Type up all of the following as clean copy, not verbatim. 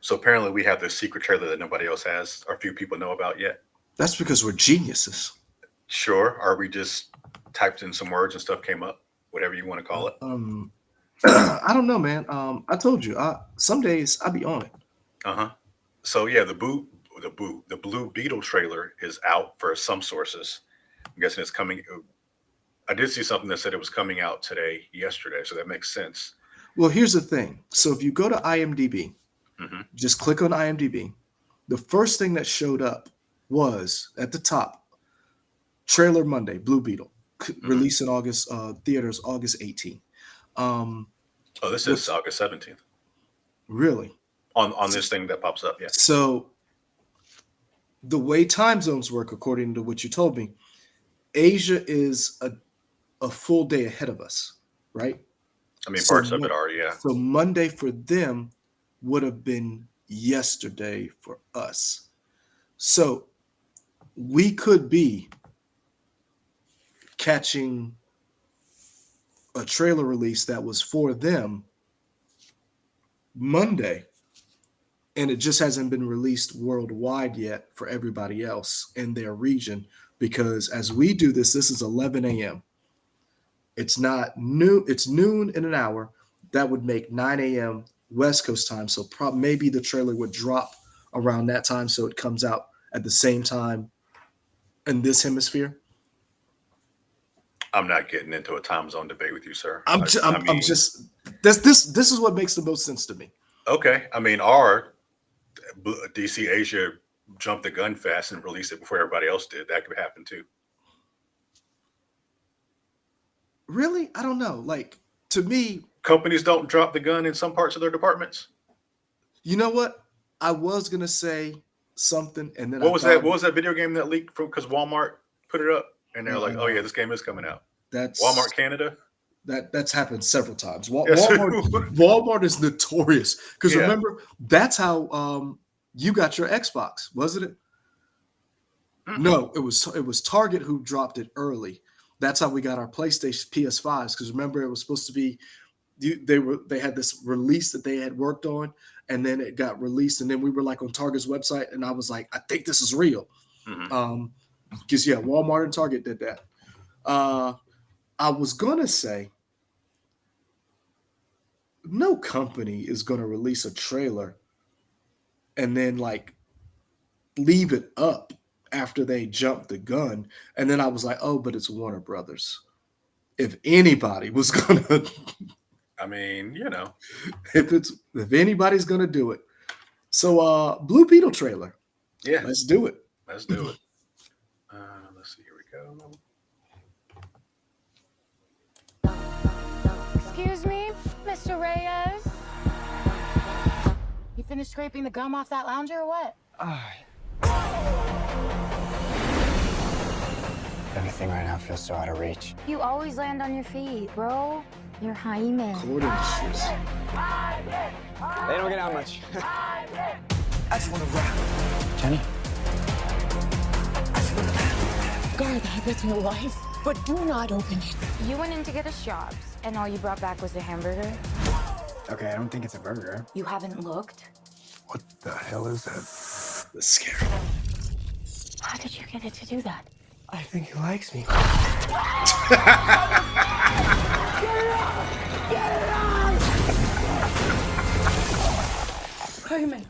So apparently we have this secret trailer that nobody else has or few people know about yet. That's because we're geniuses. Sure. Or we just typed in some words and stuff came up, whatever you want to call it. Um, I don't know, man. I told you, some days I be on it. Uh-huh. So yeah, the Blue Beetle trailer is out for some sources. I'm guessing it's coming. I did see something that said it was coming out yesterday, so that makes sense. Well, here's the thing. So if you go to IMDb, Hmm. just click on IMDb. The first thing that showed up was at the top, trailer Monday, Blue Beetle, Hmm. release in August, theaters August 18th. Um, Oh, this is what's August 17th really on this thing that pops up. Yeah. so the way time zones work, according to what you told me, Asia is a full day ahead of us, right? I mean, So parts of it are. Yeah. so Monday for them would have been yesterday for us. So we could be catching a trailer release that was for them Monday, and it just hasn't been released worldwide yet for everybody else in their region. Because as we do this, this is 11 a.m. It's not noon. It's noon in an hour. That would make 9 a.m. West Coast time. So maybe the trailer would drop around that time, so it comes out at the same time in this hemisphere. I'm not getting into a time zone debate with you, sir. I'm just this is what makes the most sense to me. Okay. I mean, our DC Asia jumped the gun fast and released it before everybody else did. That could happen too. Really, I don't know. Like, to me, Companies don't drop the gun in some parts of their departments. you know what? I was gonna say something, and then I What was that? thought What was that video game that leaked from because Walmart put it up and they're like, "Oh yeah, uh, this game is coming out." Walmart that's Canada. that's happened several times. Yes. Walmart is notorious because Yeah. remember that's how you got your Xbox, wasn't it? Mm-mm. No, it was Target who dropped it early. That's how we got our PlayStation PS5s because remember it was supposed to be they had this release that they had worked on, and then it got released, and then we were like on Target's website, and I was like, I think this is real. Hmm. Because yeah, Walmart and Target did that. uh I was gonna say no company is gonna release a trailer and then like leave it up after they jump the gun. And then I was like, oh, but it's Warner Brothers. If anybody was gonna I mean, if anybody's gonna do it. So Blue Beetle trailer. yeah. Let's do it. Let's do it. Let's see. Here we go. Excuse me, Mr. Reyes? You finished scraping the gum off that lounger or what? Everything right now feels so out of reach. You always land on your feet, bro. You're Hyman. According to shit. They don't get out much. I just wanna rock. Jenny? Guard that with your life, but do not open it. You went in to get us jobs, and all you brought back was a hamburger? Okay, I don't think it's a burger. You haven't looked? What the hell is that? That's scary. How did you get it to do that? I think he likes me. Hyman.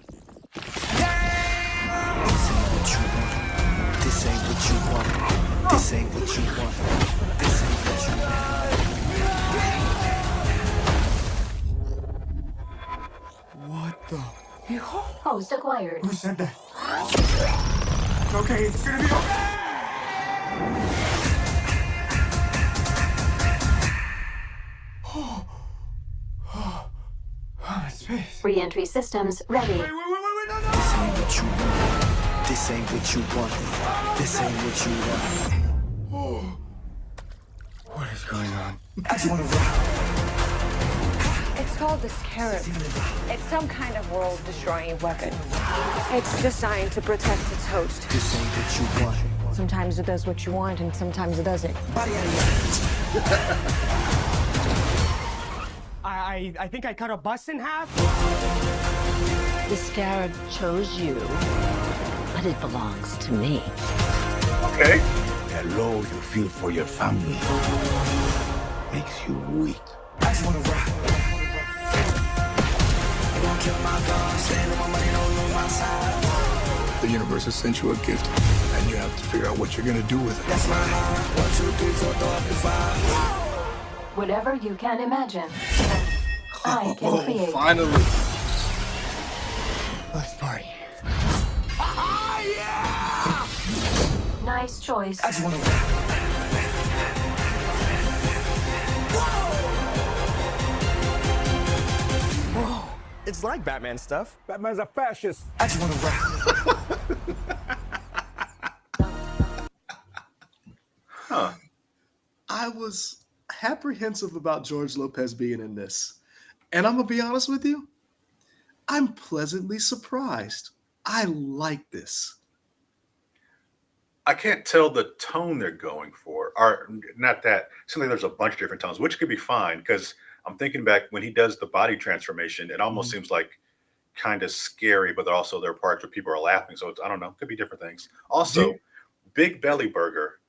This ain't what you want. This ain't what you want. This ain't what you want. What the? Host acquired. Who said that? Okay, it's gonna be okay. Oh, space. Re-entry systems ready. Wait, no, no. This ain't what you want. This ain't what you want. This ain't what you want. Oh. What is going on? I just wanna rock. It's called the Scarab. It's some kind of world-destroying weapon. It's designed to protect its host. This ain't what you want. Sometimes it does what you want, and sometimes it doesn't. Body out of your I think I cut a bus in half. The scarab chose you, but it belongs to me. Okay. That love you feel for your family makes you weak. I just wanna rock. You gon' kill my dog, stand on my money, don't lose my side. The universe has sent you a gift, and you have to figure out what you're gonna do with it. That's my heart. 1, 2, 3, 4, throw up the 5. Whatever you can imagine, I can Oh, create. finally. Let's party. Nice choice. I just wanna rock. It's like Batman stuff. Batman's a fascist. I just wanna rock. Huh. I was apprehensive about George Lopez being in this. And I'm going to be honest with you, I'm pleasantly surprised. I like this. I can't tell the tone they're going for, or not that. Certainly, there's a bunch of different tones, which could be fine because I'm thinking back when he does the body transformation, it almost seems like kind of scary, but also there are parts where people are laughing. So it's, I don't know, could be different things. Also, Big Belly Burger,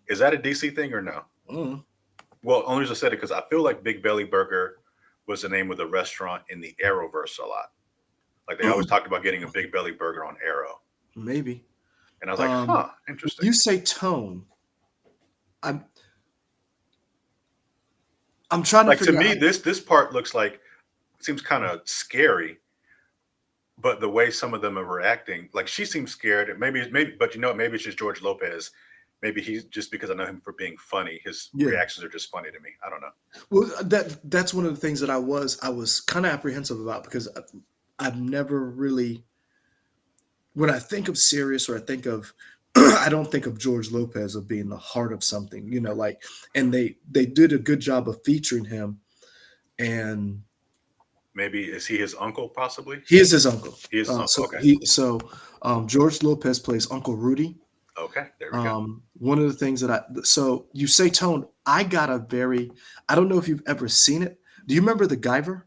is that a DC thing or no? Mm. Well, only reason I said it because I feel like Big Belly Burger was the name of the restaurant in the Arrowverse a lot. Like they always talked about getting a Big Belly Burger on Arrow. Maybe. And I was like, huh, interesting. You say tone. I'm trying to Like to figure me, out. this part looks like seems kind of scary, but the way some of them are reacting, like she seems scared. Maybe, but you know, maybe it's just George Lopez. Maybe he's just because I know him for being funny. His reactions are just funny to me. I don't know. Well, that's one of the things that I was kind of apprehensive about because I've never really, when I think of serious or I think of, I don't think of George Lopez of being the heart of something, you know, like, and they did a good job of featuring him, and Maybe is he his uncle? Possibly. he is his uncle. He is his uncle. So Okay. George Lopez plays Uncle Rudy. Okay. There we go. One of the things that so you say tone, I don't know if you've ever seen it. Do you remember the Guyver?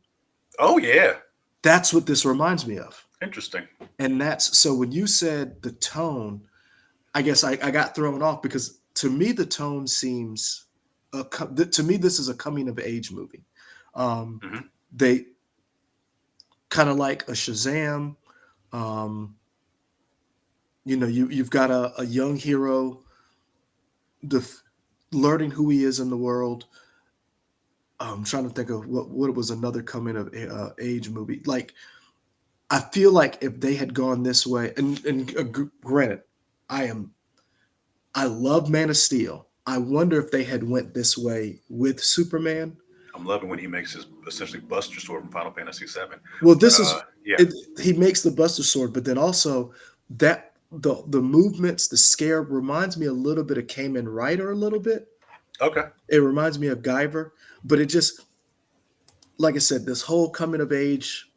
Oh yeah. That's what this reminds me of. Interesting. And that's so when you said the tone, I guess I got thrown off because to me the tone seems to me this is a coming of age movie. They kind of like a Shazam. You know, you've got a young hero, learning who he is in the world. I'm trying to think of what was another coming of age movie. Like I feel like if they had gone this way, and granted, I love Man of Steel. I wonder if they had went this way with Superman. I'm loving when he makes his essentially Buster Sword from Final Fantasy VII. Well, Yeah. He makes the Buster Sword, but then also that the movements, the scare reminds me a little bit of Kamen Rider a little bit. Okay. It reminds me of Guyver, but it just, like I said, this whole coming of age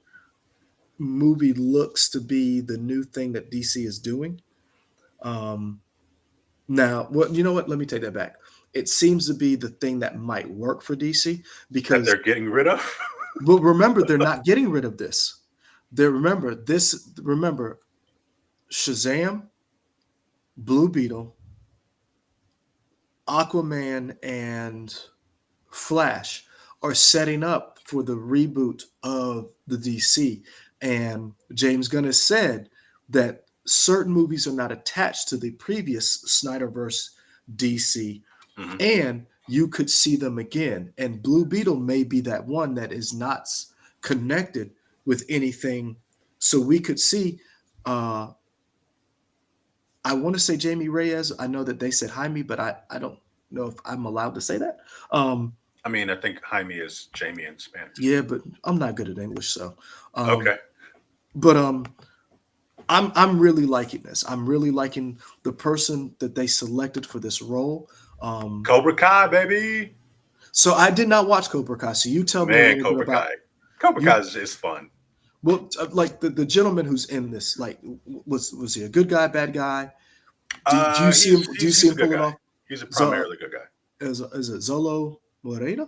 movie looks to be the new thing that DC is doing. Now, you know what? Let me take that back. It seems to be the thing that might work for DC That because, they're getting rid of. well, remember, they're not getting rid of this. Remember Shazam, Blue Beetle, Aquaman, and Flash are setting up for the reboot of the DC. And James Gunn has said that certain movies are not attached to the previous Snyderverse DC, and you could see them again. And Blue Beetle may be that one that is not connected with anything. So we could see, I want to say Jamie Reyes. I know that they said Jaime, but I don't know if I'm allowed to say that. I mean, I think Jaime is Jamie in Spanish. Yeah, but I'm not good at English, so Okay. But I'm really liking this. I'm really liking the person that they selected for this role. Cobra Kai, baby. So I did not watch Cobra Kai. So you tell me a Man, little Cobra bit about. Kai. Cobra Kai is fun. Well, like the gentleman who's in this, like, was he a good guy, bad guy? Do you see him? Do you see he's him a good pulling guy. off? He's a primarily good guy. Is it Zolo Moreira?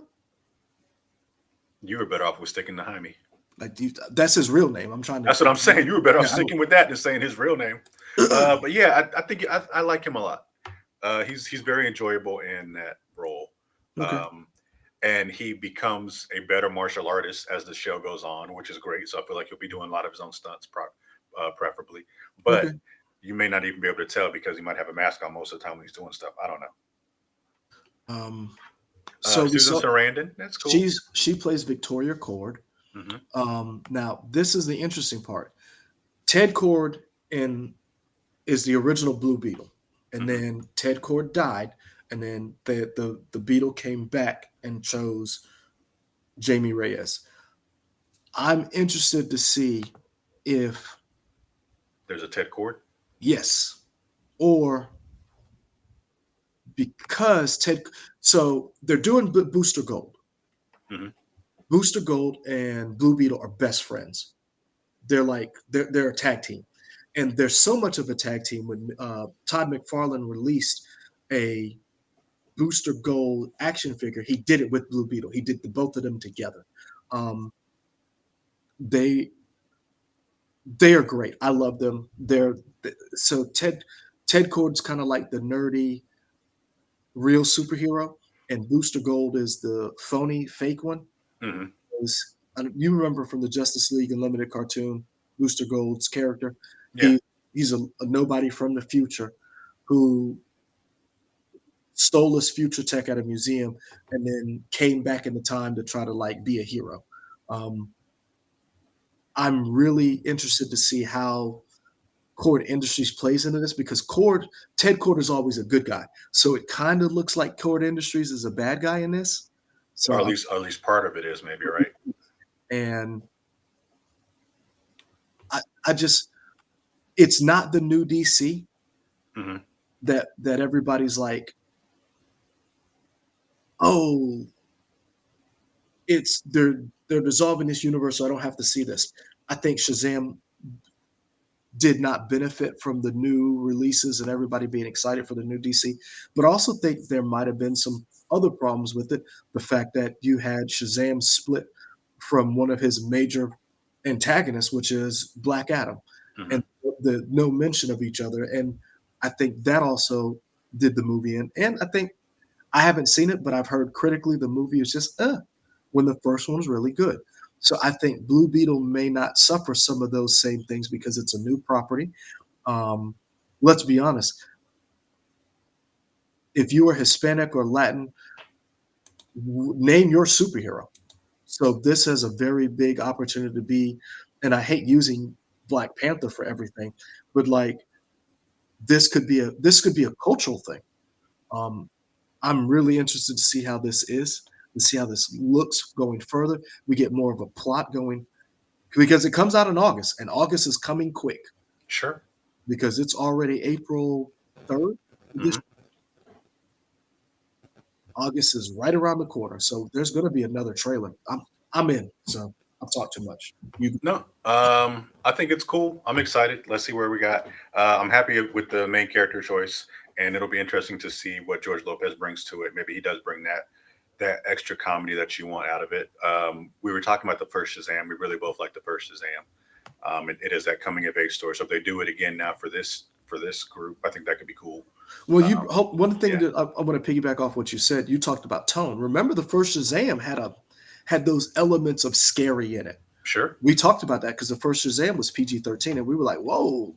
You were better off with sticking to Jaime. Like that's his real name. I'm trying to. That's what I'm saying. You were better off Yeah, I sticking with that than saying his real name. But yeah, I think I like him a lot. He's very enjoyable in that role. okay. Um, and he becomes a better martial artist as the show goes on, which is great. So I feel like he'll be doing a lot of his own stunts, preferably. Okay. But you may not even be able to tell because he might have a mask on most of the time when he's doing stuff. I don't know. Um, so we Susan saw Sarandon, that's cool. she plays Victoria Cord. Hmm. Now this is the interesting part. Ted Cord in is the original Blue Beetle, and Hmm. then Ted Cord died, and then the Beetle came back and chose Jamie Reyes. I'm interested to see if There's a Ted Cord. yes or because Ted. So they're doing Booster Gold. Hmm. Booster Gold and Blue Beetle are best friends. They're a tag team, and there's so much of a tag team when Todd McFarlane released a Booster Gold action figure. He did it with Blue Beetle. He did the both of them together. Um, they they are great. I love them. So Ted Cord's kind of like the nerdy real superhero, and Booster Gold is the phony fake one. Hmm. You remember from the Justice League Unlimited cartoon, Booster Gold's character. Yeah. He's a nobody from the future who stole his future tech at a museum and then came back in the time to try to like be a hero. Um, I'm really interested to see how Cord Industries plays into this because Ted Cord is always a good guy. So it kind of looks like Cord Industries is a bad guy in this. So Or at least part of it is maybe right. and I just it's not the new DC Hmm. that everybody's like, oh, they're dissolving this universe, so I don't have to see this. I think Shazam did not benefit from the new releases and everybody being excited for the new DC, but I also think there might have been some other problems with it. The fact that you had Shazam split from one of his major antagonists, which is Black Adam, Hmm. and the no mention of each other. And I think that also did the movie in. And I think I haven't seen it, but I've heard critically the movie is just when the first one was really good. So I think Blue Beetle may not suffer some of those same things because it's a new property. Um, let's be honest. If you are Hispanic or Latin, name your superhero. So this has a very big opportunity to be, and I hate using Black Panther for everything, but like this could be a cultural thing. Um, I'm really interested to see how this is, to see how this looks going further. We get more of a plot going because it comes out in August, and August is coming quick Sure. because it's already April 3rd. This Hmm. August is right around the corner, so there's going to be another trailer. I'm in. So I've talked too much. You No, I think it's cool. I'm excited. Let's see where we got. I'm happy with the main character choice, and it'll be interesting to see what George Lopez brings to it. Maybe he does bring that extra comedy that you want out of it. We were talking about the first Shazam. We really both like the first Shazam. It is that coming of age story. So if they do it again now for this group, I think that could be cool. Well, you Um, hope one thing yeah, that I want to piggyback off what you said. You talked about tone. Remember, the first Shazam had those elements of scary in it. sure. We talked about that because the first Shazam was PG-13, and we were like, "Whoa,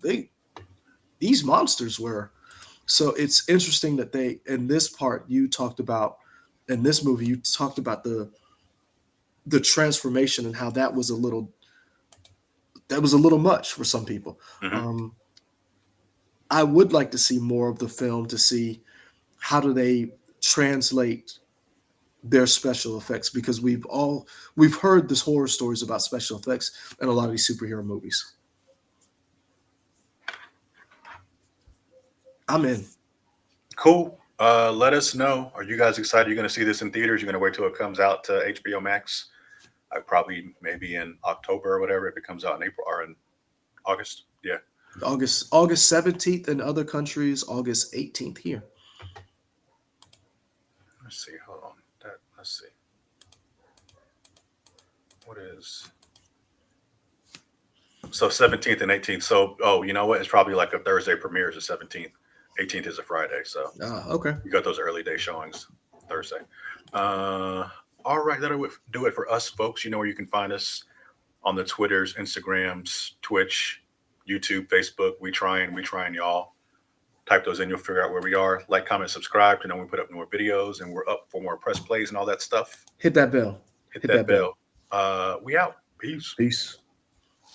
these monsters were." So it's interesting that they in this part you talked about in this movie you talked about the transformation and how that was a little much for some people. Hmm. Um, I would like to see more of the film to see how do they translate their special effects because we've heard this horror stories about special effects in a lot of these superhero movies. I'm in. Cool. Let us know. Are you guys excited? You're going to see this in theaters? You're going to wait till it comes out to HBO Max? I probably maybe in October or whatever if it comes out in April or in August. Yeah. August 17th in other countries, August 18th here. Let's see. Hold on. Let's see. What is So 17th and 18th. So, oh, you know what? It's probably like a Thursday premiere is the 17th. 18th is a Friday. So Okay. you got those early day showings Thursday. All right, that'll do it for us, folks. You know where you can find us on the Twitters, Instagrams, Twitch, YouTube, Facebook. We trying y'all. Type those in, you'll figure out where we are. Like, comment, subscribe to know when we put up more videos, and we're up for more press plays and all that stuff. Hit that bell. Hit that bell. We out. Peace. Peace.